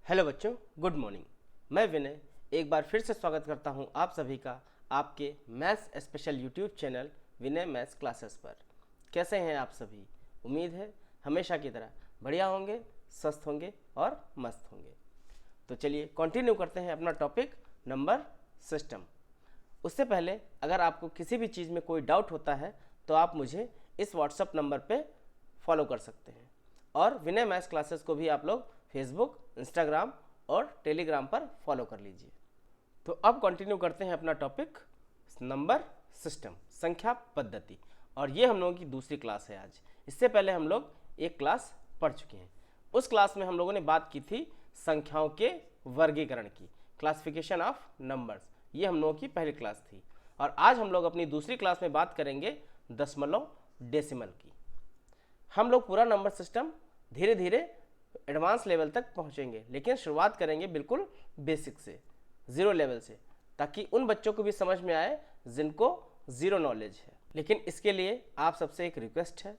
Hello बच्चों, good morning. मैं विनय एक बार फिर से स्वागत करता हूं आप सभी का आपके मैथ्स स्पेशल यूट्यूब चैनल विनय मैथ्स क्लासेस पर। कैसे हैं आप सभी? उम्मीद है हमेशा की तरह बढ़िया होंगे, स्वस्थ होंगे और मस्त होंगे। तो चलिए कंटिन्यू करते हैं अपना टॉपिक नंबर सिस्टम। उससे पहले अगर आपको किसी भी चीज़ में कोई डाउट होता है तो आप मुझे इस व्हाट्सअप नंबर पे फॉलो कर सकते हैं और विनय मैथ्स क्लासेस को भी आप लोग फेसबुक, इंस्टाग्राम और टेलीग्राम पर फॉलो कर लीजिए। तो अब कंटिन्यू करते हैं अपना टॉपिक नंबर सिस्टम, संख्या पद्धति। और ये हम लोगों की दूसरी क्लास है आज। इससे पहले हम लोग एक क्लास पढ़ चुके हैं। उस क्लास में हम लोगों ने बात की थी संख्याओं के वर्गीकरण की, क्लासिफिकेशन ऑफ नंबर्स। ये हम लोगों की पहली क्लास थी। और आज हम लोग अपनी दूसरी क्लास में बात करेंगे दशमलव डेसिमल की। हम लोग पूरा नंबर सिस्टम धीरे धीरे एडवांस लेवल तक पहुंचेंगे, लेकिन शुरुआत करेंगे बिल्कुल बेसिक से, ज़ीरो लेवल से, ताकि उन बच्चों को भी समझ में आए जिनको ज़ीरो नॉलेज है। लेकिन इसके लिए आप सबसे एक रिक्वेस्ट है,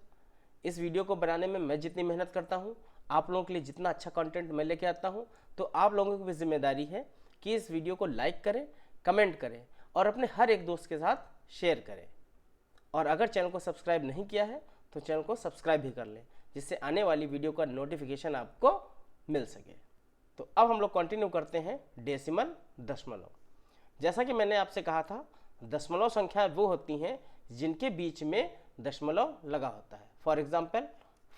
इस वीडियो को बनाने में मैं जितनी मेहनत करता हूँ, आप लोगों के लिए जितना अच्छा कंटेंट मैं लेके आता हूँ, तो आप लोगों की भी जिम्मेदारी है कि इस वीडियो को लाइक करें, कमेंट करें और अपने हर एक दोस्त के साथ शेयर करें। और अगर चैनल को सब्सक्राइब नहीं किया है तो चैनल को सब्सक्राइब भी कर लें, जिससे आने वाली वीडियो का नोटिफिकेशन आपको मिल सके। तो अब हम लोग कंटिन्यू करते हैं डेसिमल, दशमलव। जैसा कि मैंने आपसे कहा था, दशमलव संख्या वो होती हैं जिनके बीच में दशमलव लगा होता है। फॉर एग्जाम्पल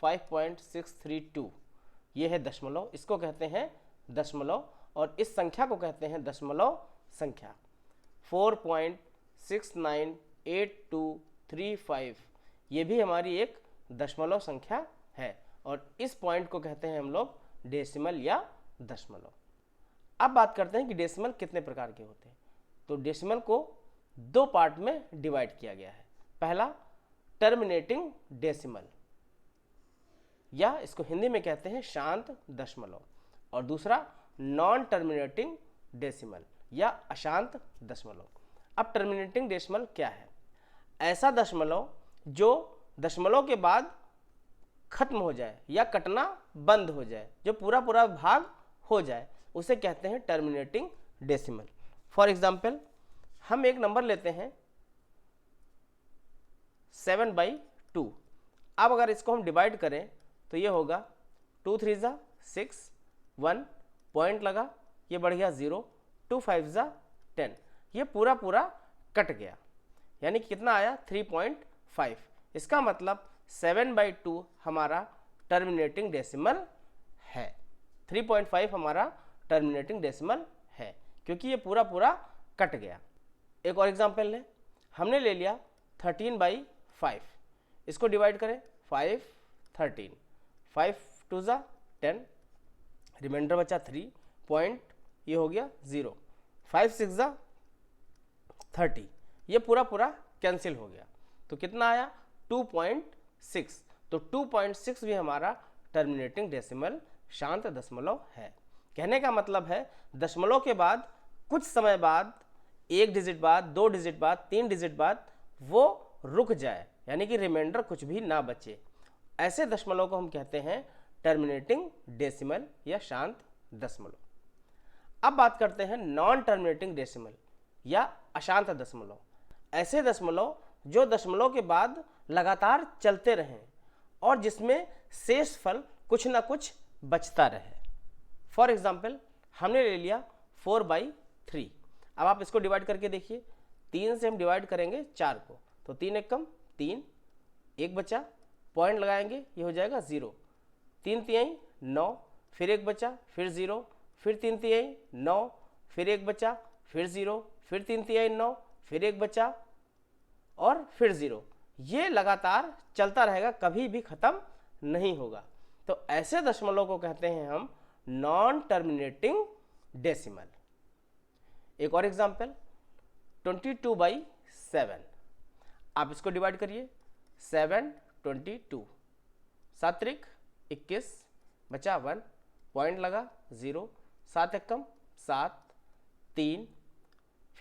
5.632 ये है दशमलव, इसको कहते हैं दशमलव। और इस संख्या को कहते हैं दशमलव संख्या। 4.698235 ये भी हमारी एक दशमलव संख्या है और इस पॉइंट को कहते हैं हम लोग डेसिमल या दशमलव। अब बात करते हैं कि डेसिमल कितने प्रकार के होते हैं। तो डेसिमल को दो पार्ट में डिवाइड किया गया है। पहला टर्मिनेटिंग डेसिमल, या इसको हिंदी में कहते हैं शांत दशमलव, और दूसरा नॉन टर्मिनेटिंग डेसिमल या अशांत दशमलव। अब टर्मिनेटिंग डेसिमल क्या है? ऐसा दशमलव जो दशमलव के बाद खत्म हो जाए या कटना बंद हो जाए, जो पूरा पूरा भाग हो जाए, उसे कहते हैं टर्मिनेटिंग डेसिमल। फॉर एग्जाम्पल हम एक नंबर लेते हैं 7/2। अब अगर इसको हम डिवाइड करें तो ये होगा 2 3 ज़ा 6, 1 पॉइंट लगा, ये बढ़ गया 0, 2 5 ज़ा 10, ये पूरा पूरा कट गया, यानी कि कितना आया 3.5। इसका मतलब 7/2 हमारा टर्मिनेटिंग डेसिमल है। 3.5 हमारा टर्मिनेटिंग डेसिमल है, क्योंकि ये पूरा पूरा कट गया। एक और एग्जांपल लें, हमने ले लिया 13/5, इसको डिवाइड करें 5 13, 5 2 ज़ा 10, रिमाइंडर बचा 3 पॉइंट, ये हो गया 0, 5 6 ज़ा 30, ये पूरा पूरा कैंसिल हो गया, तो कितना आया 2.6। तो 2.6 भी हमारा टर्मिनेटिंग डेसिमल शांत दशमलव है। कहने का मतलब है दशमलव के बाद कुछ समय बाद, 1 डिजिट बाद, 2 डिजिट बाद, 3 डिजिट बाद वो रुक जाए, यानी कि रिमाइंडर कुछ भी ना बचे। ऐसे दशमलव को हम कहते हैं टर्मिनेटिंग डेसिमल या शांत दशमलव। अब बात करते हैं नॉन टर्मिनेटिंग डेसिमल या अशांत दशमलव। ऐसे दशमलव जो दशमलव के बाद लगातार चलते रहें और जिसमें शेष फल कुछ ना कुछ बचता रहे। फॉर एग्जाम्पल हमने ले लिया 4/3। अब आप इसको डिवाइड करके देखिए, 3 से हम डिवाइड करेंगे 4 को, तो 3 एक कम 3, एक बचा, पॉइंट लगाएंगे, ये हो जाएगा 0, 3 तिहाई 9, फिर एक बचा, फिर 0, फिर 3 तिहाई 9, फिर एक बचा, फिर 0, फिर 3 तिहाई 9, फिर एक बचा और फिर 0। ये लगातार चलता रहेगा, कभी भी खत्म नहीं होगा। तो ऐसे दशमलव को कहते हैं हम नॉन टर्मिनेटिंग डेसिमल। एक और एग्जांपल 22/7, आप इसको डिवाइड करिए 7 22, 7 त्रिक 21, बचा 1, पॉइंट लगा 0, 7 एकम 7, 3,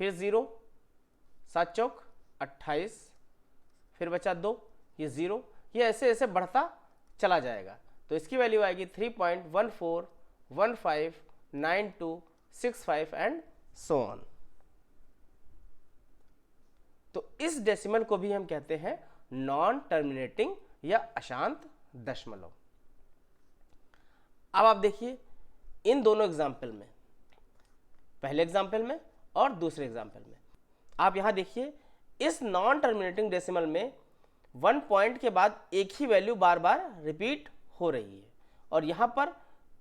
फिर 0, 7 चौक 28, फिर बचा 2, ये 0, ये ऐसे ऐसे बढ़ता चला जाएगा। तो इसकी वैल्यू आएगी 3.1415 9265 एंड सो ऑन। तो इस डेसिमल को भी हम कहते हैं नॉन टर्मिनेटिंग या अशांत दशमलव। अब आप देखिए इन दोनों एग्जाम्पल में, पहले एग्जाम्पल में और दूसरे एग्जाम्पल में, आप यहां देखिए इस नॉन टर्मिनेटिंग डेसिमल में 1 पॉइंट के बाद एक ही वैल्यू बार बार रिपीट हो रही है और यहां पर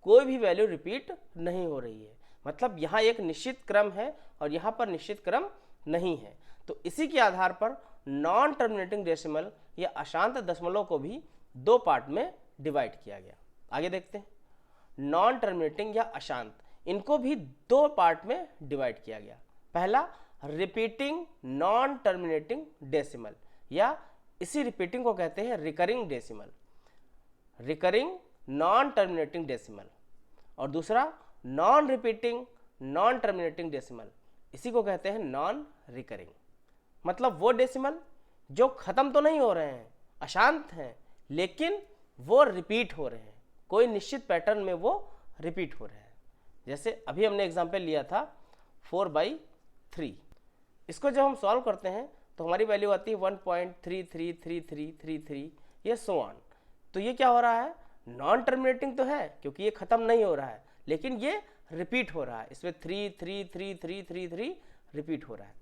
कोई भी वैल्यू रिपीट नहीं हो रही है। मतलब यहां एक निश्चित क्रम है और यहां पर निश्चित क्रम नहीं है। तो इसी के आधार पर नॉन टर्मिनेटिंग डेसिमल या अशांत दशमलव को भी दो पार्ट में डिवाइड किया गया। आगे देखते हैं, नॉन टर्मिनेटिंग या अशांत, इनको भी दो पार्ट में डिवाइड किया गया। पहला रिपीटिंग नॉन टर्मिनेटिंग डेसिमल, या इसी रिपीटिंग को कहते हैं recurring decimal, recurring non terminating decimal. और दूसरा non repeating non terminating decimal, इसी को कहते हैं नॉन रिकरिंग। मतलब वो डेसिमल जो खत्म तो नहीं हो रहे हैं, अशांत हैं, लेकिन वो रिपीट हो रहे हैं, कोई निश्चित पैटर्न में वो रिपीट हो रहे हैं। जैसे अभी हमने एग्जांपल लिया था 4/3। इसको जब हम सॉल्व करते हैं तो हमारी वैल्यू आती है 1.333333, ये सो ऑन। तो ये क्या हो रहा है, नॉन टर्मिनेटिंग तो है क्योंकि ये खत्म नहीं हो रहा है, लेकिन ये रिपीट हो रहा है, इसमें 3 रिपीट हो रहा है।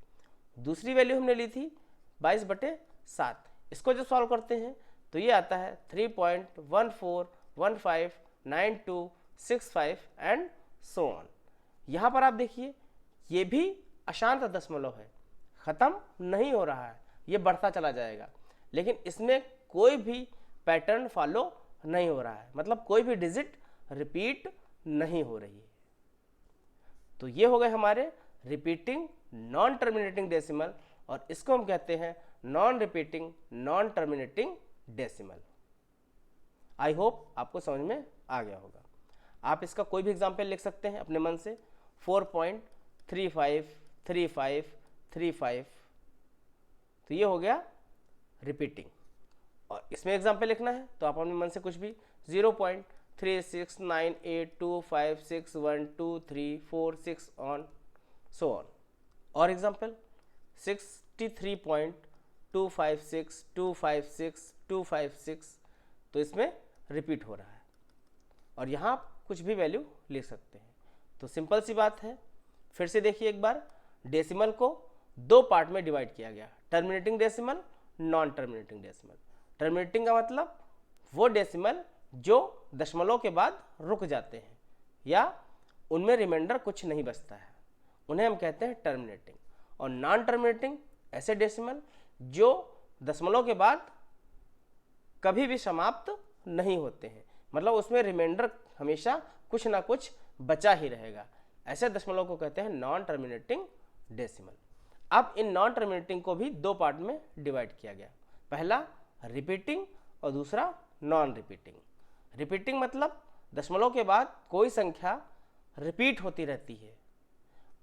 दूसरी वैल्यू हमने ली थी 22/7। इसको जब सॉल्व करते हैं तो ये आता है 3.14159265 एंड सो ऑन। यहाँ पर आप देखिए ये भी अशांत दशमलव है, खत्म नहीं हो रहा है, ये बढ़ता चला जाएगा, लेकिन इसमें कोई भी पैटर्न फॉलो नहीं हो रहा है, मतलब कोई भी डिजिट रिपीट नहीं हो रही है। तो ये हो गए हमारे रिपीटिंग नॉन टर्मिनेटिंग डेसिमल, और इसको हम कहते हैं non repeating non terminating decimal. I hope आपको समझ में आ गया होगा। आप इसका कोई भी एग्जाम्पल लिख सकते हैं अपने मन से, 4.353535, तो ये हो गया रिपीटिंग। और इसमें एग्जाम्पल लिखना है तो आप अपने मन से कुछ भी 0.369825612346 ऑन सो ऑन। और एग्जाम्पल 63.256256, तो इसमें रिपीट हो रहा है, और यहाँ आप कुछ भी वैल्यू लिख सकते हैं। तो सिंपल सी बात है, फिर से देखिए एक बार, डेसिमल को दो पार्ट में डिवाइड किया गया, terminating decimal, non terminating decimal. Terminating का मतलब वो डेसिमल जो दशमलव के बाद रुक जाते हैं या उनमें रिमाइंडर कुछ नहीं बचता है, उन्हें हम कहते हैं टर्मिनेटिंग। और नॉन टर्मिनेटिंग ऐसे डेसिमल जो दशमलव के बाद कभी भी समाप्त नहीं होते हैं, मतलब उसमें रिमाइंडर हमेशा कुछ ना कुछ बचा ही रहेगा, ऐसे दशमलव को कहते हैं नॉन टर्मिनेटिंग डेसिमल। अब इन नॉन टर्मिनेटिंग को भी दो पार्ट में डिवाइड किया गया, पहला रिपीटिंग और दूसरा नॉन रिपीटिंग। रिपीटिंग मतलब दशमलव के बाद कोई संख्या रिपीट होती रहती है,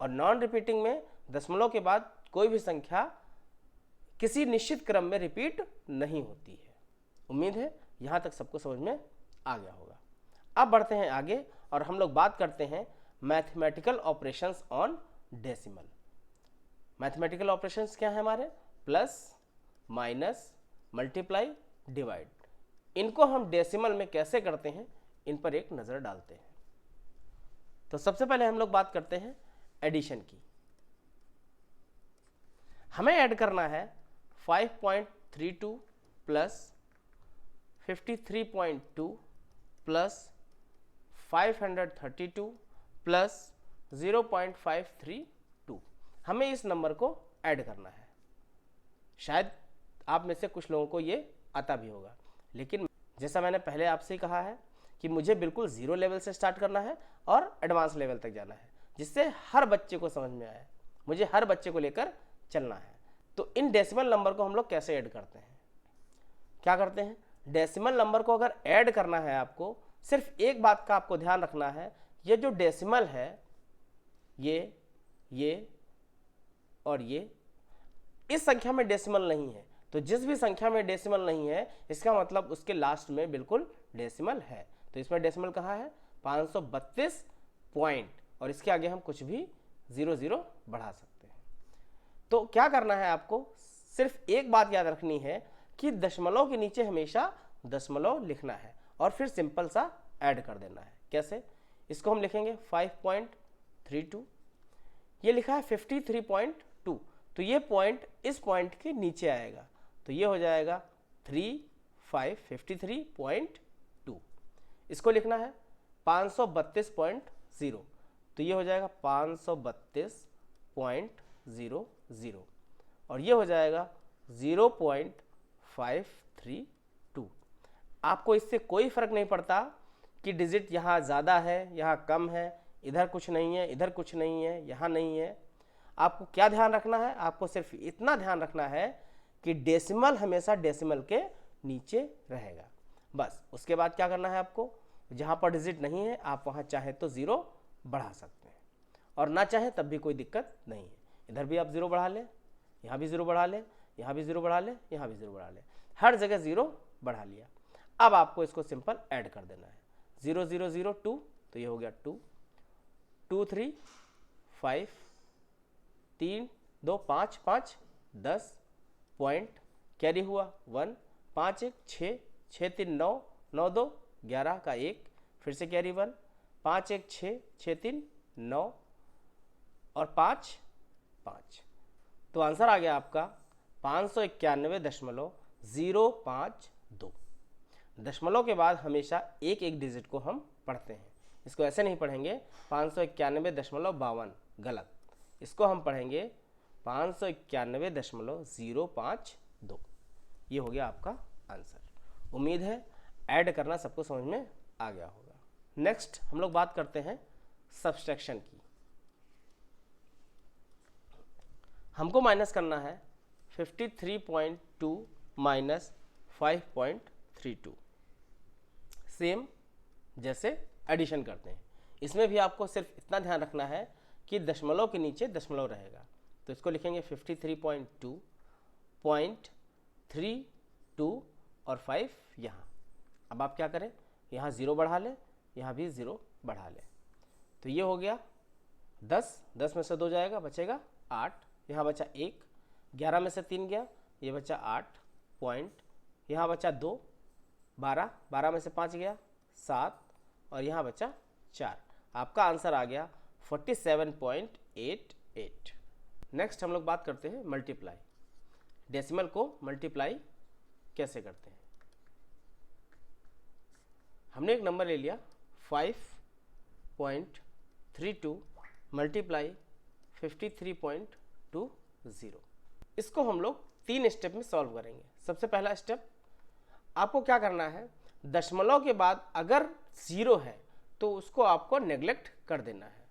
और नॉन रिपीटिंग में दशमलव के बाद कोई भी संख्या किसी निश्चित क्रम में रिपीट नहीं होती है। उम्मीद है यहाँ तक सबको समझ में आ गया होगा। अब बढ़ते हैं आगे और हम लोग बात करते हैं mathematical operations on decimal. Mathematical operations क्या है हमारे, प्लस, माइनस, मल्टीप्लाई, डिवाइड। इनको हम डेसिमल में कैसे करते हैं, इन पर एक नज़र डालते हैं। तो सबसे पहले हम लोग बात करते हैं एडिशन की। हमें ऐड करना है 5.32 प्लस 53.2 प्लस 532 प्लस 0.532। हमें इस नंबर को ऐड करना है। शायद आप में से कुछ लोगों को ये आता भी होगा, लेकिन जैसा मैंने पहले आपसे कहा है कि मुझे बिल्कुल जीरो लेवल से स्टार्ट करना है और एडवांस लेवल तक जाना है, जिससे हर बच्चे को समझ में आए, मुझे हर बच्चे को लेकर चलना है। तो इन डेसिमल नंबर को हम लोग कैसे ऐड करते हैं, क्या करते हैं, डेसिमल नंबर को अगर ऐड करना है आपको, सिर्फ एक बात का आपको ध्यान रखना है, ये जो डेसिमल है ये और ये, इस संख्या में डेसिमल नहीं है। तो जिस भी संख्या में डेसिमल नहीं है, इसका मतलब उसके लास्ट में बिल्कुल डेसिमल है। तो इसमें डेसिमल कहाँ है, 532 पॉइंट, और इसके आगे हम कुछ भी 0 बढ़ा सकते हैं। तो क्या करना है आपको, सिर्फ एक बात याद रखनी है कि दशमलव के नीचे हमेशा दशमलव लिखना है और फिर सिंपल सा ऐड कर देना है। कैसे, इसको हम लिखेंगे 5.32, ये लिखा है 53.2, तो ये पॉइंट इस पॉइंट के नीचे आएगा, तो ये हो जाएगा 53.2। इसको लिखना है 532.0, तो ये हो जाएगा 532.00, और ये हो जाएगा 0.532। आपको इससे कोई फर्क नहीं पड़ता कि डिजिट यहाँ ज़्यादा है, यहाँ कम है, इधर कुछ नहीं है, इधर कुछ नहीं है, यहाँ नहीं है। आपको क्या ध्यान रखना है, आपको सिर्फ इतना ध्यान रखना है कि डेसिमल हमेशा डेसिमल के नीचे रहेगा, बस। उसके बाद क्या करना है आपको, जहाँ पर डिजिट नहीं है आप वहाँ चाहे तो 0 बढ़ा सकते हैं, और ना चाहे तब भी कोई दिक्कत नहीं है। इधर भी आप 0 बढ़ा लें, यहाँ भी 0 बढ़ा लें, यहाँ भी 0 बढ़ा लें, यहाँ भी 0 बढ़ा लें, हर जगह 0 बढ़ा लिया। अब आपको इसको सिंपल ऐड कर देना है, 0 0 0 2, तो ये हो गया 2 2 3 5 3 2 5 5 10 पॉइंट, कैरी हुआ 1, 5 1 6 6 3 9 9 2 11 का 1, फिर से कैरी 1, 5 1 6 6 3 9 और 5 5, तो आंसर आ गया आपका 591.052। दशमलव के बाद हमेशा एक एक डिजिट को हम पढ़ते हैं, इसको ऐसे नहीं पढ़ेंगे 591.52, गलत, इसको हम पढ़ेंगे 591.052। ये हो गया आपका आंसर। उम्मीद है ऐड करना सबको समझ में आ गया होगा। नेक्स्ट हम लोग बात करते हैं सब्सट्रैक्शन की। हमको माइनस करना है 53.2 माइनस 5.32, सेम जैसे एडिशन करते हैं। इसमें भी आपको सिर्फ इतना ध्यान रखना है कि दशमलव के नीचे दशमलव रहेगा, तो इसको लिखेंगे 53.2.32 और 5 यहाँ। अब आप क्या करें, यहाँ 0 बढ़ा लें, यहाँ भी 0 बढ़ा लें, तो ये हो गया 10, 10 में से 2 जाएगा, बचेगा 8, यहाँ बचा 1, 11 में से 3 गया, ये बचा 8 पॉइंट, यहाँ बचा 2, 12, 12 में से 5 गया 7, और यहाँ बचा 4। आपका आंसर आ गया 47.88। नेक्स्ट हम लोग बात करते हैं मल्टीप्लाई। डेसिमल को मल्टीप्लाई कैसे करते हैं। हमने एक नंबर ले लिया 5.32 मल्टीप्लाई 53.20। इसको हम लोग 3 स्टेप में सॉल्व करेंगे। सबसे पहला स्टेप, आपको क्या करना है, दशमलव के बाद अगर 0 है तो उसको आपको नेग्लेक्ट कर देना है।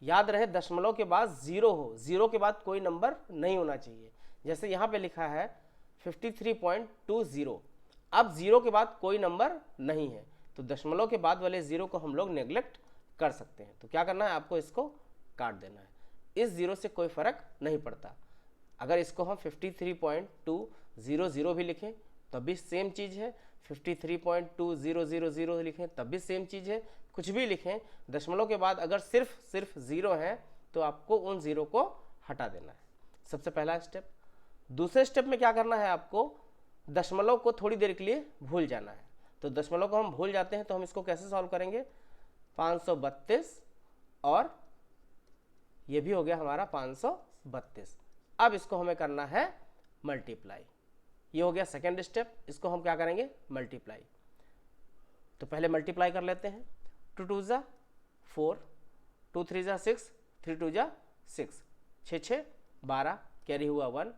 याद रहे दशमलव के बाद 0 हो, 0 के बाद कोई नंबर नहीं होना चाहिए। जैसे यहाँ पे लिखा है 53.20, अब 0 के बाद कोई नंबर नहीं है तो दशमलव के बाद वाले 0 को हम लोग नेग्लेक्ट कर सकते हैं। तो क्या करना है, आपको इसको काट देना है। इस 0 से कोई फर्क नहीं पड़ता। अगर इसको हम 53.200 भी लिखें तब भी सेम चीज़ है, 53.2000 लिखें तब भी सेम चीज़ है, कुछ भी लिखें, दशमलव के बाद अगर सिर्फ 0 है तो आपको उन 0 को हटा देना है। सबसे पहला स्टेप। दूसरे स्टेप में क्या करना है, आपको दशमलव को थोड़ी देर के लिए भूल जाना है। तो दशमलव को हम भूल जाते हैं तो हम इसको कैसे सॉल्व करेंगे, 532 और ये भी हो गया हमारा 532। अब इसको हमें करना है मल्टीप्लाई। ये हो गया सेकेंड स्टेप। इसको हम क्या करेंगे, मल्टीप्लाई। तो पहले मल्टीप्लाई कर लेते हैं। 2 2 ज़ा 4, 2 3 ज़ा 6, 3 2 ज़ा 6, 6 6 12, कैरी हुआ 1,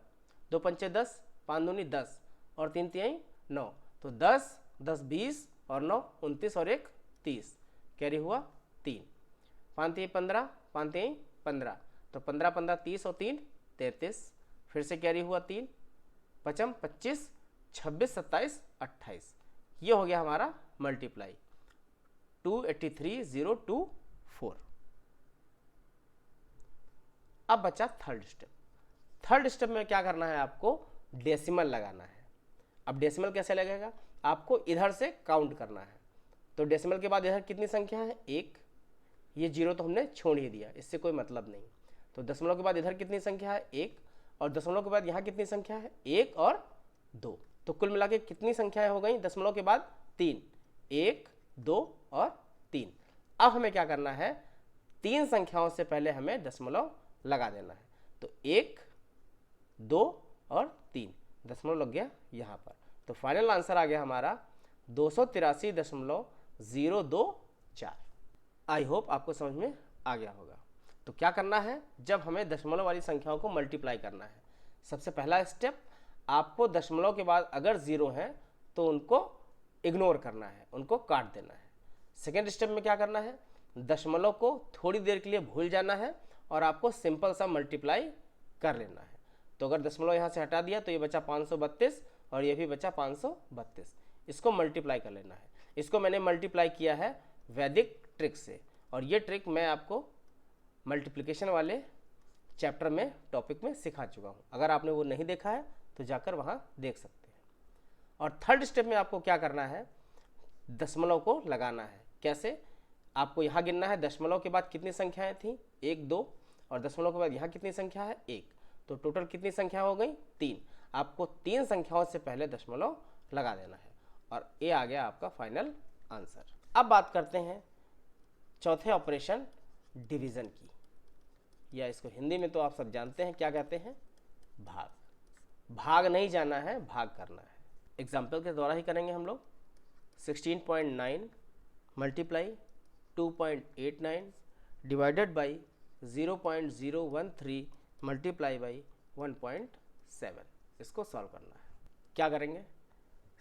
2 पंचे 10, 5 दूनी 10 और 3 तिहाई 9, तो 10 10 20 और 9 29 और 1 30, कैरी हुआ 3, 5 तिहाई 15, 5 तिहाई 15, तो 15 15 30 और 3 33, फिर से कैरी हुआ 3, पचम 25 26 27 28। ये हो गया हमारा मल्टीप्लाई 283,024। अब बचा थर्ड स्टेप। थर्ड स्टेप में क्या करना है, आपको डेसिमल लगाना है। अब डेसिमल कैसे लगेगा, आपको इधर से काउंट करना है। तो डेसिमल के बाद इधर कितनी संख्या है, 1, ये 0 तो हमने छोड़ ही दिया, इससे कोई मतलब नहीं। तो दशमलव के बाद इधर कितनी संख्या है 1, और दशमलव के बाद यहाँ कितनी संख्या है 1 और 2। तो कुल मिला के कितनी संख्याएं हो गई दशमलव के बाद 3, 1, 2 और 3। अब हमें क्या करना है, 3 संख्याओं से पहले हमें दशमलव लगा देना है। तो 1, 2 और 3 दशमलव लग गया यहाँ पर। तो फाइनल आंसर आ गया हमारा 283.024। आई होप आपको समझ में आ गया होगा। तो क्या करना है, जब हमें दशमलव वाली संख्याओं को मल्टीप्लाई करना है, सबसे पहला स्टेप आपको दशमलव के बाद अगर 0 है तो उनको इग्नोर करना है, उनको काट देना है। सेकेंड स्टेप में क्या करना है, दशमलव को थोड़ी देर के लिए भूल जाना है और आपको सिंपल सा मल्टीप्लाई कर लेना है। तो अगर दशमलव यहाँ से हटा दिया तो ये बचा 532 और ये भी बचा 532। इसको मल्टीप्लाई कर लेना है। इसको मैंने मल्टीप्लाई किया है वैदिक ट्रिक से, और ये ट्रिक मैं आपको मल्टीप्लिकेशन वाले चैप्टर में टॉपिक में सिखा चुका हूँ। अगर आपने वो नहीं देखा है तो जाकर वहाँ देख सकते हैं। और थर्ड स्टेप में आपको क्या करना है, दशमलव को लगाना है। कैसे, आपको यहाँ गिनना है दशमलव के बाद कितनी संख्याएं थी 1, 2, और दशमलव के बाद यहाँ कितनी संख्या है 1। तो टोटल कितनी संख्या हो गई 3। आपको 3 संख्याओं से पहले दशमलव लगा देना है, और ये आ गया आपका फाइनल आंसर। अब बात करते हैं चौथे ऑपरेशन डिवीज़न की, या इसको हिंदी में तो आप सब जानते हैं क्या कहते हैं, भाग। भाग नहीं जाना है, भाग करना है। एग्जाम्पल के द्वारा ही करेंगे हम लोग। 16.9 multiply 2.89 divided by 0.013 multiply by 1.7। इसको सॉल्व करना है। क्या करेंगे,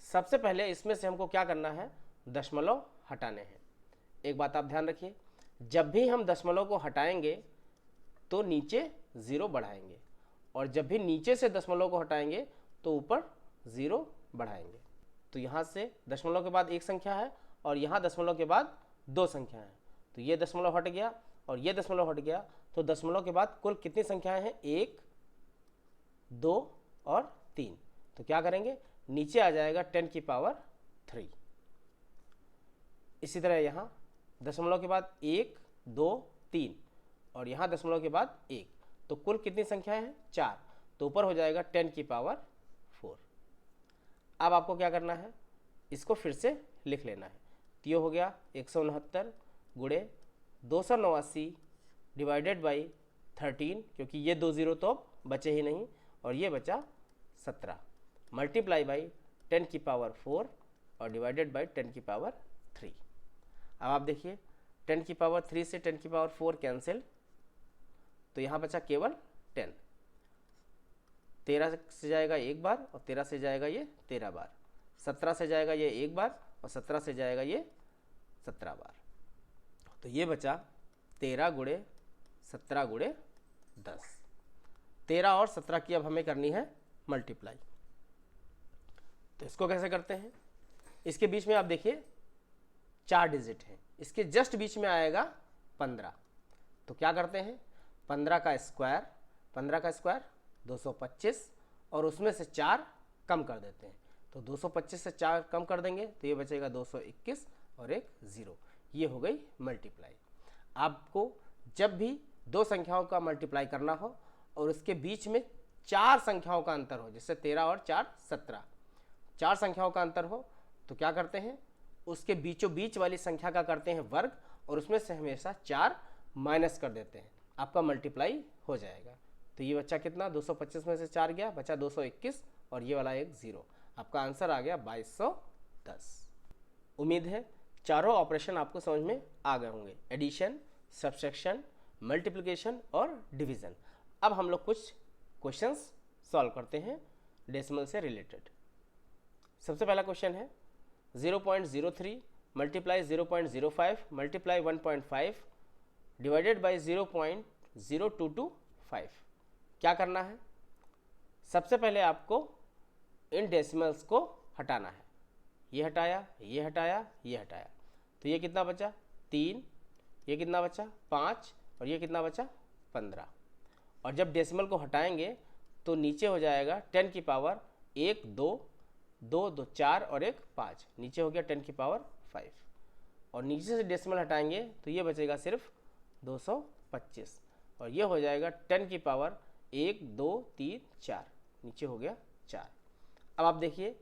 सबसे पहले इसमें से हमको क्या करना है, दशमलव हटाने हैं। एक बात आप ध्यान रखिए, जब भी हम दशमलव को हटाएंगे तो नीचे 0 बढ़ाएंगे, और जब भी नीचे से दशमलव को हटाएंगे तो ऊपर 0 बढ़ाएंगे। तो यहाँ से दशमलव के बाद एक संख्या है और यहाँ दशमलव के बाद 2 संख्या है। तो ये दशमलव हट गया और ये दशमलव हट गया। तो दशमलव के बाद कुल कितनी संख्याएं हैं 1, 2 और 3। तो क्या करेंगे, नीचे आ जाएगा 10 की पावर 3। इसी तरह यहाँ दशमलव के बाद 1, 2, 3 और यहाँ दशमलव के बाद 1। तो कुल कितनी संख्याएं हैं 4। तो ऊपर हो जाएगा 10 की पावर 4। अब आपको क्या करना है, इसको फिर से लिख लेना है। तो ये हो गया 169 गुणे 289 डिवाइडेड बाई 13, क्योंकि ये 2 0 तो अब बचे ही नहीं, और ये बचा 17 मल्टीप्लाई बाई 10 की पावर 4 और डिवाइडेड बाई 10 की पावर 3। अब आप देखिए 10 की पावर 3 से 10 की पावर 4 कैंसिल, तो यहाँ बचा केवल 10। 13 से जाएगा एक बार और 13 से जाएगा ये 13 बार, 17 से जाएगा ये एक बार और 17 से जाएगा ये 17 बार। तो ये बचा 13 गुणे 17 गुणे 10। 13 और 17 की अब हमें करनी है मल्टीप्लाई। तो इसको कैसे करते हैं, इसके बीच में आप देखिए 4 डिजिट हैं, इसके जस्ट बीच में आएगा 15। तो क्या करते हैं, 15 का स्क्वायर 225 और उसमें से 4 कम कर देते हैं। तो 225 से 4 कम कर देंगे तो ये बचेगा 221 और एक 0। ये हो गई मल्टीप्लाई। आपको जब भी 2 संख्याओं का मल्टीप्लाई करना हो और उसके बीच में 4 संख्याओं का अंतर हो, जैसे 13 और 4 17, 4 संख्याओं का अंतर हो, तो क्या करते हैं, उसके बीचों बीच वाली संख्या का करते हैं वर्ग और उसमें से हमेशा 4 माइनस कर देते हैं, आपका मल्टीप्लाई हो जाएगा। तो ये बच्चा कितना, 225 में से 4 गया, बचा 221 और ये वाला एक 0। आपका आंसर आ गया 2210। उम्मीद है चारों ऑपरेशन आपको समझ में आ गए होंगे, एडिशन, सब्ट्रैक्शन, मल्टीप्लिकेशन और डिवीज़न। अब हम लोग कुछ क्वेश्चंस सॉल्व करते हैं डेसिमल से रिलेटेड। सबसे पहला क्वेश्चन है 0.03 मल्टीप्लाई 0.05 मल्टीप्लाई 1.5 डिवाइडेड बाई 0.0225। क्या करना है, सबसे पहले आपको इन डेसिमल्स को हटाना है। ये हटाया, ये हटाया, ये हटाया, तो ये कितना बचा 3, ये कितना बचा 5 और ये कितना बचा 15। और जब डेसिमल को हटाएंगे तो नीचे हो जाएगा 10 की पावर 1, 2, 2, 2, 4 और एक 5, नीचे हो गया 10 की पावर 5। और नीचे से डेसिमल हटाएंगे तो ये बचेगा सिर्फ 225 और ये हो जाएगा 10 की पावर 1 2 3 4, नीचे हो गया 4। अब आप देखिए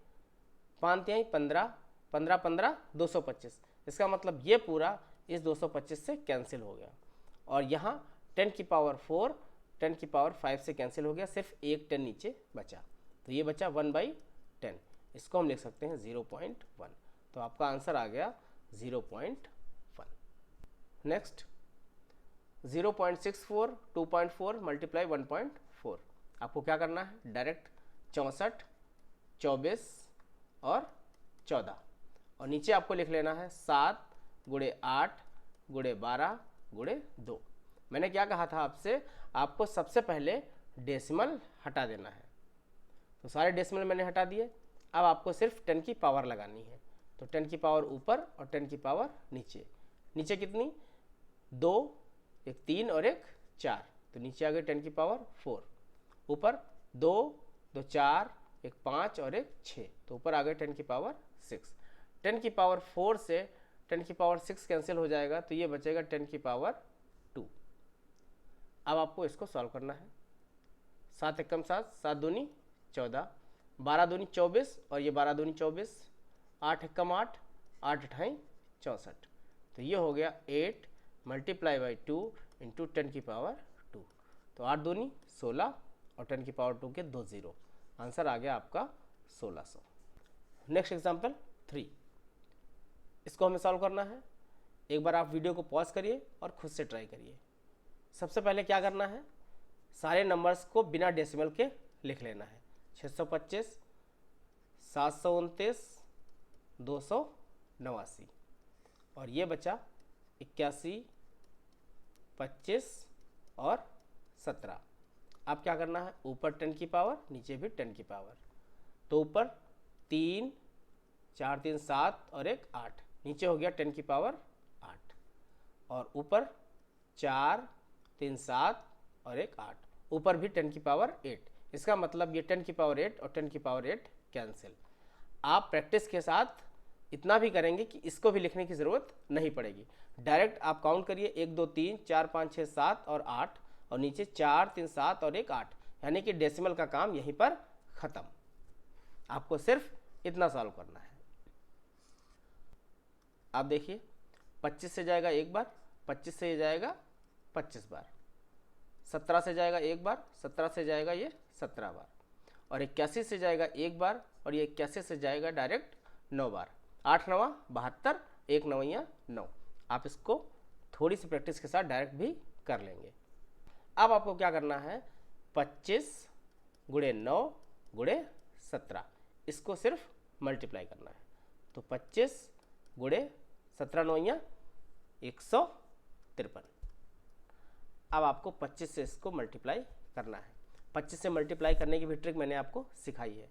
5 तिहाई 15, 15 15 225, इसका मतलब ये पूरा इस 225 से कैंसिल हो गया और यहाँ 10 की पावर 4 10 की पावर 5 से कैंसिल हो गया, सिर्फ एक 10 नीचे बचा, तो ये बचा 1/10, इसको हम लिख सकते हैं 0.1। तो आपका आंसर आ गया 0.1। नेक्स्ट 0.64 2.4 मल्टीप्लाई 1.4, आपको क्या करना है, डायरेक्ट 64 24 और 14 और नीचे आपको लिख लेना है 7 गुणे 8 गुणे 12 गुणे 2। मैंने क्या कहा था आपसे, आपको सबसे पहले डेसिमल हटा देना है, तो सारे डेसिमल मैंने हटा दिए। अब आपको सिर्फ 10 की पावर लगानी है, तो 10 की पावर ऊपर और 10 की पावर नीचे। नीचे कितनी, 2, एक 3 और एक 4, तो नीचे आ गई 10 की पावर 4। ऊपर 2 2 4, एक 5 और एक 6, तो ऊपर आ गए 10 की पावर 6। 10 की पावर 4 से 10 की पावर 6 कैंसिल हो जाएगा, तो ये बचेगा 10 की पावर 2। अब आपको इसको सॉल्व करना है। 7 एकम 7, 7 दूनी 14, 12 दूनी 24 और ये 12 दूनी 24, 8 एकम 8, 8 अठाई 64, तो ये हो गया 8 मल्टीप्लाई बाई 2 इंटू 10 की पावर 2, तो 8 दूनी 16 और 10 की पावर 2 के 2 0, आंसर आ गया आपका 1600। नेक्स्ट एग्जाम्पल 3, इसको हमें सॉल्व करना है। एक बार आप वीडियो को पॉज करिए और खुद से ट्राई करिए। सबसे पहले क्या करना है, सारे नंबर्स को बिना डेसिमल के लिख लेना है। 625, 729, 289 और ये बचा 81, 25 और 17। अब क्या करना है, ऊपर 10 की पावर नीचे भी 10 की पावर, तो ऊपर 3 4 3 7 और एक 8, नीचे हो गया 10 की पावर 8 और ऊपर 4 3 7 और एक 8, ऊपर भी 10 की पावर 8। इसका मतलब ये 10 की पावर 8 और 10 की पावर 8 कैंसिल। आप प्रैक्टिस के साथ इतना भी करेंगे कि इसको भी लिखने की ज़रूरत नहीं पड़ेगी, डायरेक्ट आप काउंट करिए 1 2 3 4 5 6 7 और 8 और नीचे 4 3 7 और एक 8, यानी कि डेसिमल का काम यहीं पर ख़त्म। आपको सिर्फ इतना सॉल्व करना है। आप देखिए 25 से जाएगा एक बार, 25 से जाएगा 25 बार, 17 से जाएगा एक बार, 17 से जाएगा ये 17 बार और 81 से जाएगा एक बार और ये 81 से जाएगा डायरेक्ट 9 बार। 8 9 72, 1 9 9। आप इसको थोड़ी सी प्रैक्टिस के साथ डायरेक्ट भी कर लेंगे। अब आपको क्या करना है, 25 गुणे 9 गुणे 17, इसको सिर्फ मल्टीप्लाई करना है, तो 25 गुणे 17 9 153। अब आपको 25 से इसको मल्टीप्लाई करना है। 25 से मल्टीप्लाई करने की भी ट्रिक मैंने आपको सिखाई है।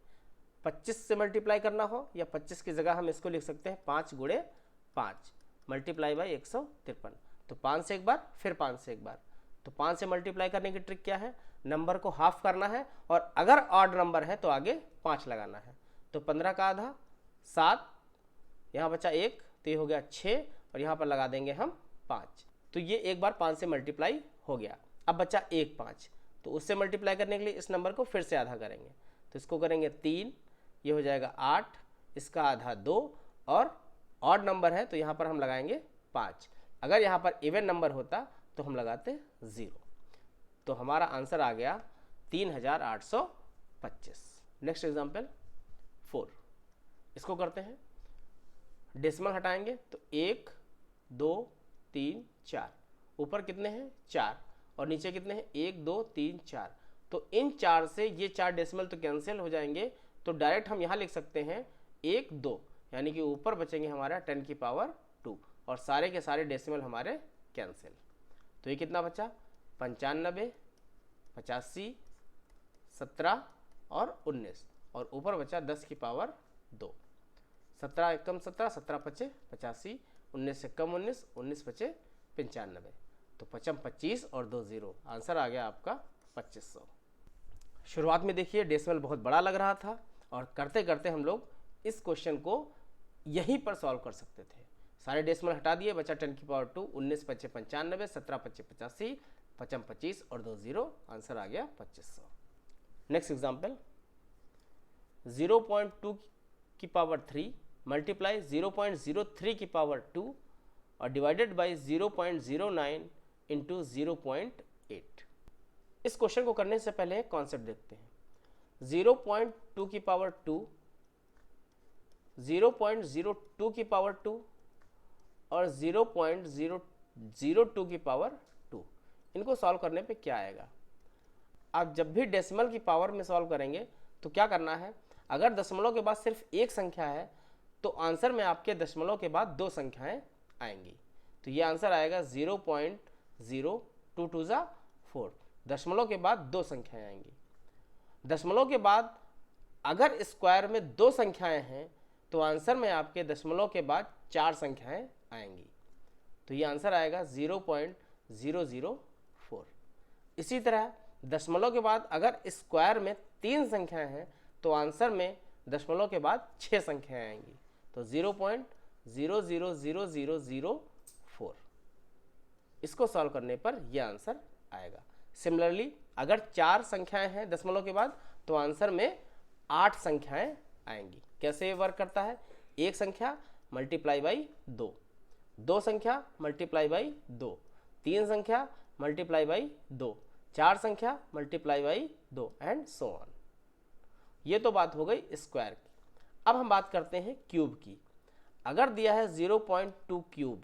25 से मल्टीप्लाई करना हो या 25 की जगह हम इसको लिख सकते हैं 5 गुणे 5 मल्टीप्लाई बाई 153, तो 5 से एक बार फिर 5 से एक बार, तो 5 से मल्टीप्लाई करने की ट्रिक क्या है, नंबर को हाफ करना है और अगर ऑड नंबर है तो आगे 5 लगाना है, तो 15 का आधा 7, यहाँ बचा 1, तो ये हो गया 6 और यहाँ पर लगा देंगे हम 5, तो ये एक बार 5 से मल्टीप्लाई हो गया। अब बचा 1 5, तो उससे मल्टीप्लाई करने के लिए इस नंबर को फिर से आधा करेंगे, तो इसको करेंगे 3, ये हो जाएगा 8, इसका आधा 2 और ऑड नंबर है तो यहाँ पर हम लगाएंगे 5। अगर यहाँ पर इवन नंबर होता तो हम लगाते 0, तो हमारा आंसर आ गया 3825। नेक्स्ट एग्जाम्पल 4, इसको करते हैं। डेसिमल हटाएंगे तो 1 2 3 4, ऊपर कितने हैं 4 और नीचे कितने हैं 1 2 3 4, तो इन 4 से ये 4 डेसिमल तो कैंसिल हो जाएंगे, तो डायरेक्ट हम यहाँ लिख सकते हैं 1 2, यानी कि ऊपर बचेंगे हमारा 10 की पावर 2 और सारे के सारे डेसिमल हमारे कैंसिल। तो ये कितना बचा 95 85 17 और 19 और ऊपर बचा 10 की पावर 2। 17 एकम 17, 17 पचे 85, 19 एकम 19, 19 पचे 95, तो 55 25 और 2 0, आंसर आ गया आपका 2500। शुरुआत में देखिए डेसिमल बहुत बड़ा लग रहा था और करते करते हम लोग इस क्वेश्चन को यहीं पर सॉल्व कर सकते थे, सारे डेसिमल हटा दिए, बचा 10 की पावर 2, 19 पच्चे 95, 17 पच्चे 85, 55 25 और 2 0, आंसर आ गया 2500। नेक्स्ट एग्जाम्पल, 0.2 की पावर 3 मल्टीप्लाई 0.03 की पावर 2 और डिवाइडेड बाई 0.09 इंटू 0.8। इस क्वेश्चन को करने से पहले एक कॉन्सेप्ट देखते हैं। 0.2 की पावर 2, 0.02 की पावर 2 और 0.002 की पावर 2, इनको सॉल्व करने पे क्या आएगा। आप जब भी डेसिमल की पावर में सॉल्व करेंगे तो क्या करना है, अगर दशमलव के बाद सिर्फ एक संख्या है तो आंसर में आपके दशमलव के बाद दो संख्याएं आएंगी। तो ये आंसर आएगा 0.02 × 4, दशमलव के बाद दो संख्याएं आएंगी। दशमलव के बाद अगर स्क्वायर में दो संख्याएं हैं तो आंसर में आपके दशमलव के बाद चार संख्याएं आएंगी। तो ये आंसर आएगा 0.004। इसी तरह दशमलव के बाद अगर स्क्वायर में तीन संख्याएं हैं तो आंसर में दशमलव के बाद छह संख्याएं आएंगी। तो 0.000004, इसको सॉल्व करने पर यह आंसर आएगा। सिमिलरली अगर चार संख्याएं हैं दशमलव के बाद तो आंसर में 8 संख्याएं आएंगी। कैसे वर्क करता है, एक संख्या मल्टीप्लाई बाई 2, दो संख्या मल्टीप्लाई बाई 2, तीन संख्या मल्टीप्लाई बाई 2, चार संख्या multiply by 2 and so on. ये तो बात हो गई स्क्वायर की। अब हम बात करते हैं क्यूब की। अगर दिया है 0.2 क्यूब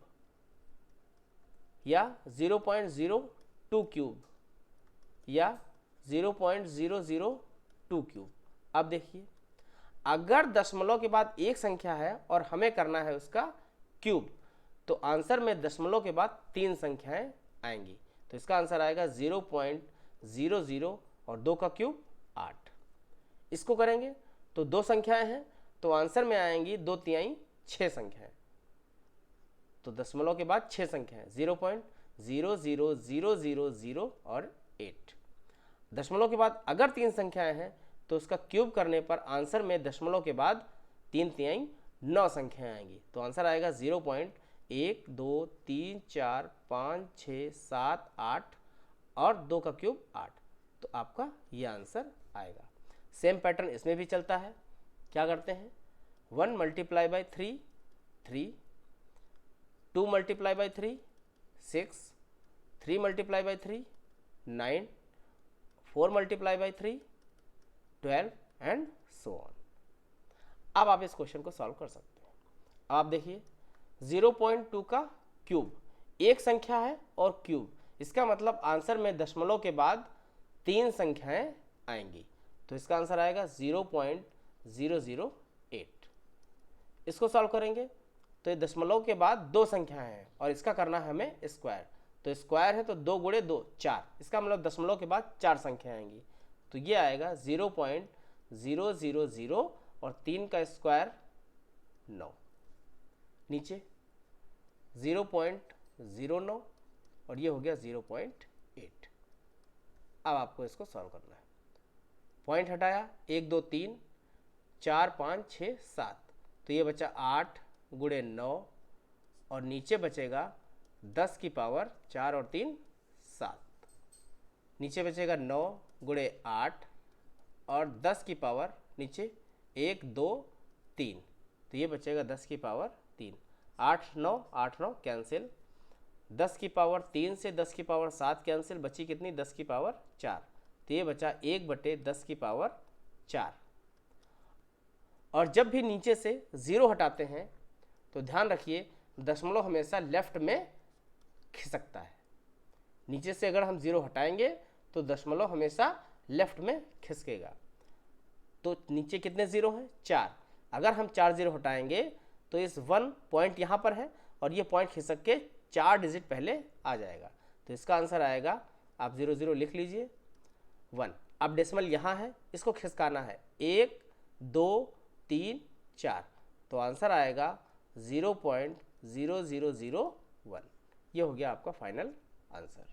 या 0.02 क्यूब या 0.002 क्यूब, अब देखिए अगर दशमलव के बाद एक संख्या है और हमें करना है उसका क्यूब तो आंसर में दशमलव के बाद तीन संख्याएं आएंगी। तो इसका आंसर आएगा 0.00 और 2 का क्यूब 8। इसको करेंगे तो दो संख्याएं हैं तो आंसर में आएंगी 2 तिहाई 6 संख्याएं। तो दशमलव के बाद 6 संख्याएं 0.00000 और 8। दशमलव के बाद अगर तीन संख्याएं हैं तो उसका क्यूब करने पर आंसर में दशमलव के बाद 3 तिहाई 9 संख्याएं आएंगी। तो आंसर आएगा 0.1 2 3 4 5 6 7 8 और 2 का क्यूब 8। तो आपका ये आंसर आएगा। सेम पैटर्न इसमें भी चलता है। क्या करते हैं, 1 multiply by 3 3, 2 multiply by 3 6, 3 multiply by 3 9, 4 multiply by 3 12 and so on. अब आप इस क्वेश्चन को सॉल्व कर सकते हैं। आप देखिए 0.2 का क्यूब, एक संख्या है और क्यूब, इसका मतलब आंसर में दशमलव के बाद तीन संख्याएं आएंगी। तो इसका आंसर आएगा 0.008। इसको सॉल्व करेंगे तो ये दशमलव के बाद दो संख्याएं हैं और इसका करना है हमें स्क्वायर। तो स्क्वायर है तो 2 × 2 4, इसका मतलब दशमलव के बाद चार संख्याएं आएंगी। तो ये आएगा 0.000 और 3 का स्क्वायर 9, नीचे 0.09 और ये हो गया 0.8। अब आपको इसको सॉल्व करना है। पॉइंट हटाया, 1 2 3 4 5 6 7, तो ये बचा 8 × 9 और नीचे बचेगा 10 की पावर 4 और 3 7, नीचे बचेगा 9 × 8 और 10 की पावर नीचे 1 2 3, तो ये बचेगा 10 की पावर 3, 8 9 कैंसिल, 10 की पावर 3 से 10 की पावर 7 कैंसिल, बची कितनी 10 की पावर 4, तो ये बचा 1/10 की पावर 4। और जब भी नीचे से 0 हटाते हैं तो ध्यान रखिए दशमलव हमेशा लेफ्ट में खिसकता है। नीचे से अगर हम 0 हटाएंगे तो दशमलव हमेशा लेफ्ट में खिसकेगा। तो नीचे कितने 0 हैं, 4। अगर हम 4 0 हटाएंगे तो इस 1 पॉइंट यहाँ पर है और ये पॉइंट खिसक के 4 डिजिट पहले आ जाएगा। तो इसका आंसर आएगा, आप 0 0 लिख लीजिए 1। अब डेसिमल यहाँ है, इसको खिसकाना है 1 2 3 4, तो आंसर आएगा 0.0001। ये हो गया आपका फाइनल आंसर।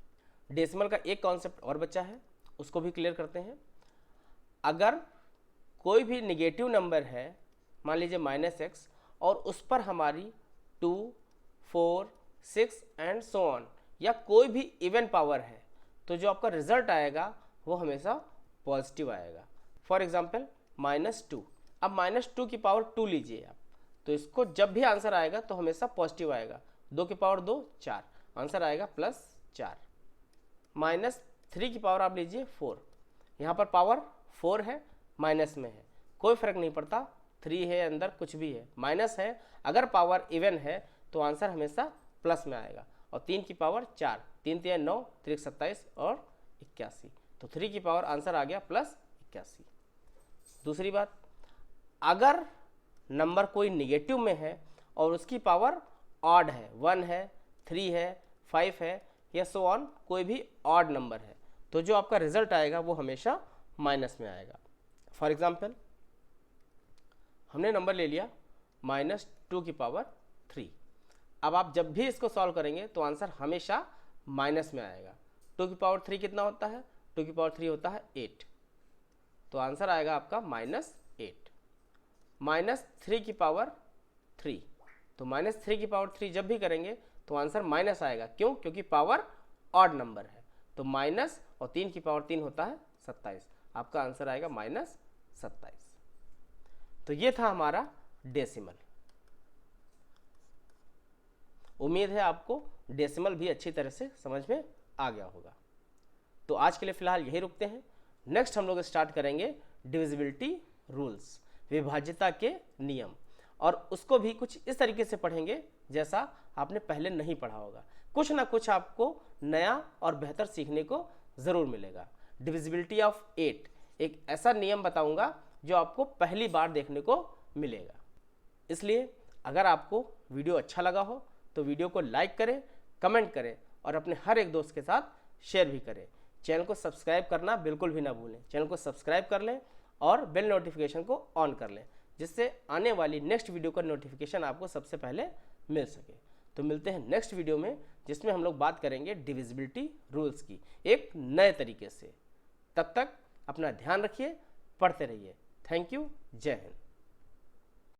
डेसिमल का एक कॉन्सेप्ट और बचा है, उसको भी क्लियर करते हैं। अगर कोई भी निगेटिव नंबर है, मान लीजिए -x, और उस पर हमारी 2 4, 6 एंड सो ऑन, या कोई भी इवन पावर है तो जो आपका रिजल्ट आएगा वो हमेशा पॉजिटिव आएगा। फॉर एग्जाम्पल -2, अब -2 की पावर 2 लीजिए आप, तो इसको जब भी आंसर आएगा तो हमेशा पॉजिटिव आएगा। 2 की पावर 2, 4, आंसर आएगा +4। -3 की पावर आप लीजिए 4, यहाँ पर पावर 4 है, माइनस में है, कोई फर्क नहीं पड़ता, 3 है अंदर कुछ भी है, माइनस है, अगर पावर इवन है तो आंसर हमेशा प्लस में आएगा। और 3 की पावर 4, 3 3 9, 3 27 और 81, तो 3 की पावर आंसर आ गया +81। दूसरी बात, अगर नंबर कोई निगेटिव में है और उसकी पावर ऑड है, 1 है, 3 है, 5 है, या सो ऑन, कोई भी ऑड नंबर है, तो जो आपका रिजल्ट आएगा वो हमेशा माइनस में आएगा। फॉर एग्जाम्पल हमने नंबर ले लिया -2 की पावर 3, अब आप जब भी इसको सॉल्व करेंगे तो आंसर हमेशा माइनस में आएगा। 2 की पावर 3 कितना होता है? 2 की पावर 3 होता है 8, तो आंसर आएगा आपका -8। -3 की पावर 3, तो -3 की पावर 3 जब भी करेंगे तो आंसर माइनस आएगा, क्यों? क्योंकि पावर ऑड नंबर है, तो माइनस और 3 की पावर 3 होता है 27, आपका आंसर आएगा -27। तो ये था हमारा डेसिमल। उम्मीद है आपको डेसिमल भी अच्छी तरह से समझ में आ गया होगा। तो आज के लिए फिलहाल यही रुकते हैं, नेक्स्ट हम लोग स्टार्ट करेंगे डिविजिबिलिटी रूल्स, विभाज्यता के नियम, और उसको भी कुछ इस तरीके से पढ़ेंगे जैसा आपने पहले नहीं पढ़ा होगा। कुछ ना कुछ आपको नया और बेहतर सीखने को ज़रूर मिलेगा। डिविजिबिलिटी ऑफ 8 एक ऐसा नियम बताऊंगा जो आपको पहली बार देखने को मिलेगा। इसलिए अगर आपको वीडियो अच्छा लगा हो तो वीडियो को लाइक करें, कमेंट करें और अपने हर एक दोस्त के साथ शेयर भी करें। चैनल को सब्सक्राइब करना बिल्कुल भी ना भूलें, चैनल को सब्सक्राइब कर लें और बेल नोटिफिकेशन को ऑन कर लें, जिससे आने वाली नेक्स्ट वीडियो का नोटिफिकेशन आपको सबसे पहले मिल सके। तो मिलते हैं नेक्स्ट वीडियो में, जिसमें हम लोग बात करेंगे डिविजिबिलिटी रूल्स की एक नए तरीके से। तब तक अपना ध्यान रखिए, पढ़ते रहिए। थैंक यू, जय हिंद।